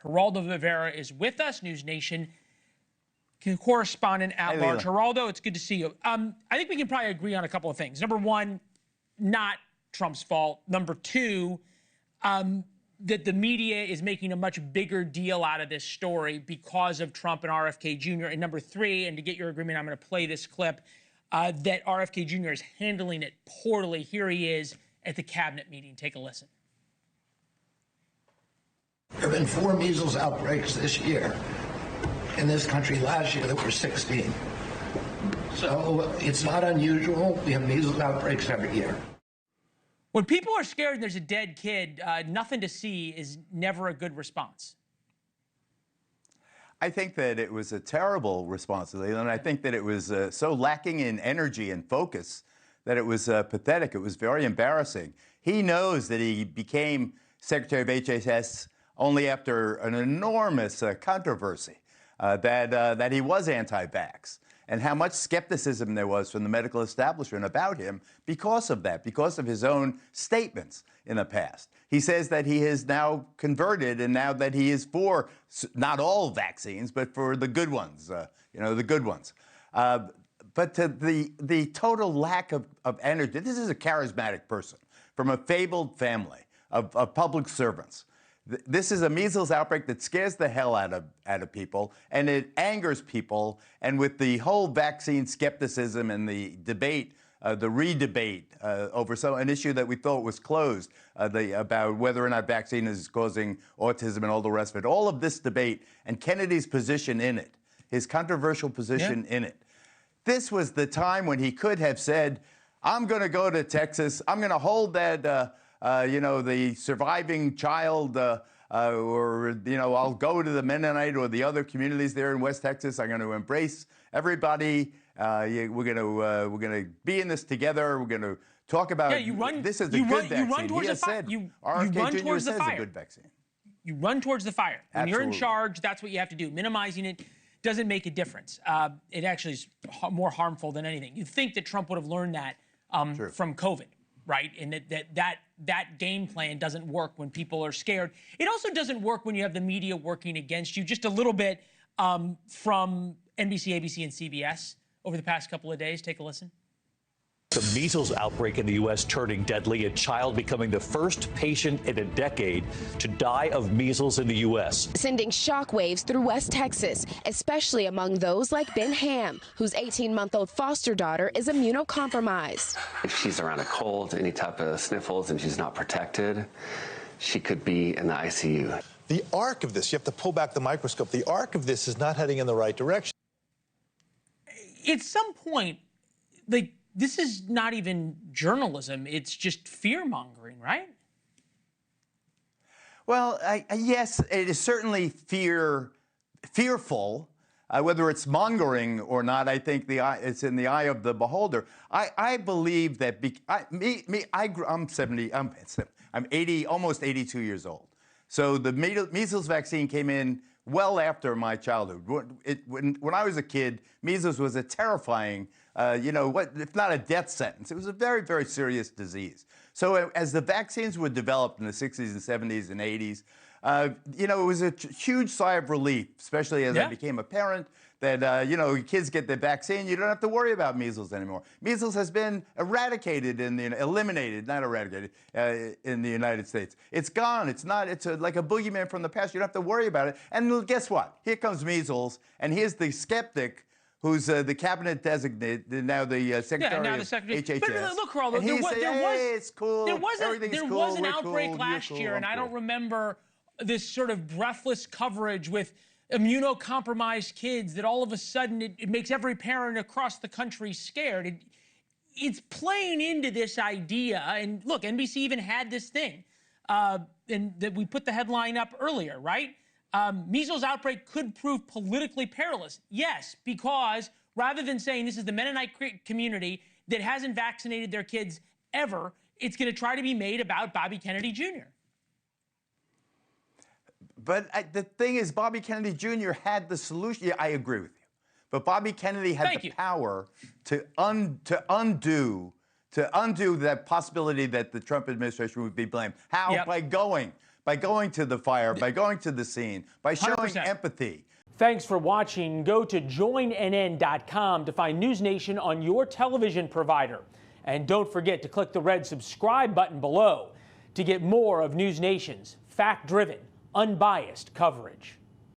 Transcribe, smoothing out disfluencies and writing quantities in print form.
Geraldo Rivera is with us, NewsNation correspondent at large. Geraldo, it's good to see you. I think we can probably agree on a couple of things. Number one, not Trump's fault. Number two, that the media is making a much bigger deal out of this story because of Trump and RFK Jr. And number three, and to get your agreement, I'm going to play this clip, that RFK Jr. is handling it poorly. Here he is at the cabinet meeting. Take a listen. There have been 4 measles outbreaks this year. In this country last year, there were 16. So it's not unusual. We have measles outbreaks every year. When people are scared and there's a dead kid, nothing to see is never a good response. I think that it was a terrible response, Leland. I think that it was so lacking in energy and focus that it was pathetic. It was very embarrassing. He knows that he became Secretary of HHS only after an enormous controversy that he was anti-vax, and how much skepticism there was from the medical establishment about him because of that, because of his own statements in the past. He says that he has now converted, and now that he is for not all vaccines, but for the good ones, the good ones. But to the total lack of energy, this is a charismatic person from a fabled family of public servants. This is a measles outbreak that scares the hell out of people, and it angers people. And with the whole vaccine skepticism and the debate, the re-debate over an issue that we thought was closed, about whether or not vaccine is causing autism and all the rest of it, all of this debate and Kennedy's position in it, his controversial position in it, this was the time when he could have said, I'm going to go to Texas, I'm going to hold that the surviving child, or I'll go to the Mennonite or the other communities there in West Texas. I'm going to embrace everybody. We're going to be in this together. We're going to talk about this is a good vaccine. You run towards the fire. You run towards the fire. A good vaccine. You run towards the fire. When Absolutely. you're in charge, that's what you have to do. Minimizing it doesn't make a difference. It actually is more harmful than anything. You'd think that Trump would have learned that from COVID. Right, and that game plan doesn't work when people are scared. It also doesn't work when you have the media working against you. Just a little bit from NBC, ABC, and CBS over the past couple of days. Take a listen. The measles outbreak in the U.S. turning deadly, a child becoming the first patient in a decade to die of measles in the U.S. Sending shockwaves through West Texas, especially among those like Ben Ham, whose 18-month-old foster daughter is immunocompromised. If she's around a cold, any type of sniffles, and she's not protected, she could be in the ICU. The arc of this, you have to pull back the microscope, the arc of this is not heading in the right direction. At some point, this is not even journalism. It's just fear-mongering, right? Well, yes, it is certainly fearful. Whether it's mongering or not, I think it's in the eye of the beholder. I believe that I'm 80, almost 82 years old. So the measles vaccine came in well after my childhood. When I was a kid, measles was a terrifying, if not a death sentence. It was a very, very serious disease. So as the vaccines were developed in the 60s and 70s and 80s, it was a huge sigh of relief, especially as I became a parent, that, kids get the vaccine, you don't have to worry about measles anymore. Measles has been eliminated in the United States. It's gone. It's like a boogeyman from the past. You don't have to worry about it. And guess what? Here comes measles, and here's the skeptic who's the cabinet designate, now the secretary of HHS. But look, Geraldo, it's cool. There was an outbreak last year, and I don't remember this sort of breathless coverage with immunocompromised kids that all of a sudden it makes every parent across the country scared. It's playing into this idea. And look, NBC even had this thing, and that we put the headline up earlier, right? Measles outbreak could prove politically perilous. Yes, because rather than saying this is the Mennonite community that hasn't vaccinated their kids ever, it's going to try to be made about Bobby Kennedy Jr. But the thing is, Bobby Kennedy Jr. had the solution. Yeah, I agree with you. But Bobby Kennedy had the power to undo that possibility that the Trump administration would be blamed. How? By by going to the fire, by going to the scene, by showing 100%. empathy. Thanks for watching. Go to joinnn.com to find NewsNation on your television provider. And don't forget to click the red subscribe button below to get more of NewsNation's fact-driven, unbiased coverage.